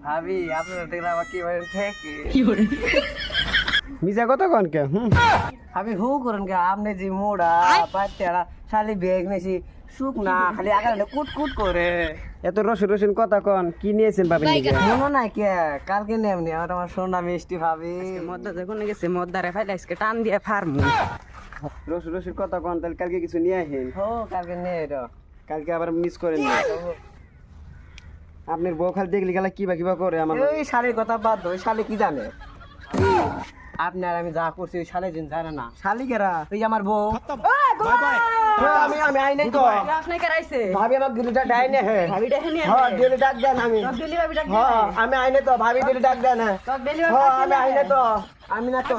ভাবি আপনার দেখলে আমার কি মানে ঠেকে মিজা কত কোন কে ভাবি হু করেন কে আপনি যে মোড়া পাতেরা শালি বেগ নেছি সুখ না খালি আগালে কুট কুট করে এত রসুন রসুন কথা কোন কি নিয়েছেন ভাবি নিজে মনে নাই কে কালকে নেমনি আমার সোনা মিষ্টি ভাবি মদ্দা যখন গেছে মদ্দারে ফাইলে আজকে টান দিয়ে ফার্মু রসুন রসুন কথা কোন তাহলে কালকে কিছু নিয়ে আসেন হো কালকে নে এটা কালকে আবার মিস করেন না আপনার বউ খালি দেখলি গেলা কিবা করে আমার ওই শালির কথা বাদ দাও, ওই শালি কি জানে আপনার আমি যা করছি ওই শালি দিন জানে না শালিকেরা ওই যে আমার বউ আমি আমি আই নাই তো আপনি কেরাইছে ভাবি আমার দিলটা ডাইনে হে ভাবি দেখে নিয়ে হ্যাঁ দিল ডাক দেন আমি ডেলি ভাবি ডাক হ্যাঁ আমি আই নাই তো ভাবি দিল ডাক দেন তো ডেলি হ্যাঁ আমি আই নাই তো আমি না তো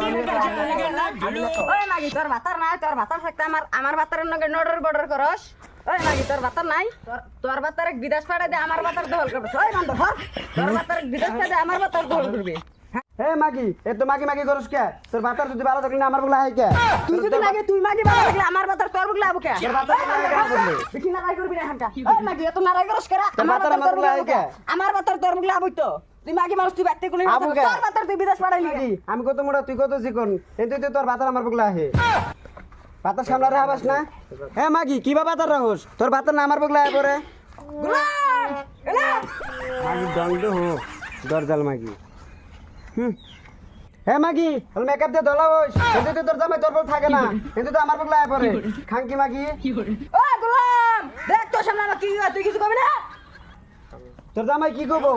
আমি ওই মাগি তোর ভাতার নাই তোর ভাতার থাকতে আমার ভাতারের নগে নডর বর্ডার করস ওই মাগি তোর ভাতার নাই তোর ভাতার বিদেশ পাড়া দে আমার ভাতার দখল করবে ওই মান তো তোর ভাতার বিদেশ পাড়া দে আমার ভাতার দখল করবে হে মাগি এ তো মাগি মাগি করস কে তোর বাতার যদি ভালো থাকলে না আমার বলা হয় কে তুই যদি মাগি ভালো লাগলে আমার ভাতার তোর বগলা আবু কে তোর বাতার আমার বলা করলে বেশি নারাই করবি না হামটা ওই মাগি এত নারাই করস কেরা তোর ভাতার আমার বলা হয় কে আমার ভাতার তোর বগলা আবু তো তুই মাগি মানুষ তুই বাড়তে কোলে আবু কে? তোর ভাতার তুই বিদেশ পাড়াইলি মাগি আমি কত মোড়া তুই কত চিকন কিন্তু তুই তোর বাতার আমার বগলা আহে বাতার সামনে রাখাবাস না হে মাগি কিবা বাতার রাখোস তোর বাতার না আমার বগলা আয় পরে গুলাম এলা মাগি দণ্ড হো দরজাল মাগি হে মাগি ওই মেকআপ দিয়ে ধলা হইস কিন্তু তুই তোর জামাই তোর বল থাকে না কিন্তু তুই আমার বগলা আয় পরে খাঙ্কি মাগি ও গুলাম দেখ তোর সামনে আমার কি হয়, তুই কিছু করবি না তোর জামাই কি করবো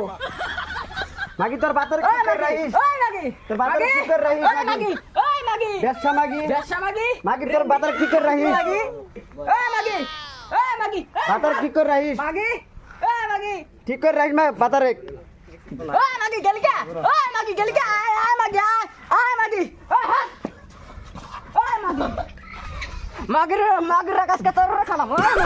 মাগি তোর বাতার কি কর রাখিস ওই মাগি তোর বাতার কি কর রাখিস ওই মাগি ওই মাগি ব্যবসা মাগি বেশা মাগি মাগি তোর বাতার কি কর রাখিস মাগি ওই মাগি ওই মাগি বাতার কি কর রাখিস মাগি ওই মাগি ঠিক করে রাখিস মা বাতারে ওই মাগি গেলিকা ওই মাগি গেলিকা আয় মাগি আয় মাগি ওই মাগি মাগির মাগির কাছে তোর খালাম ওই মাগি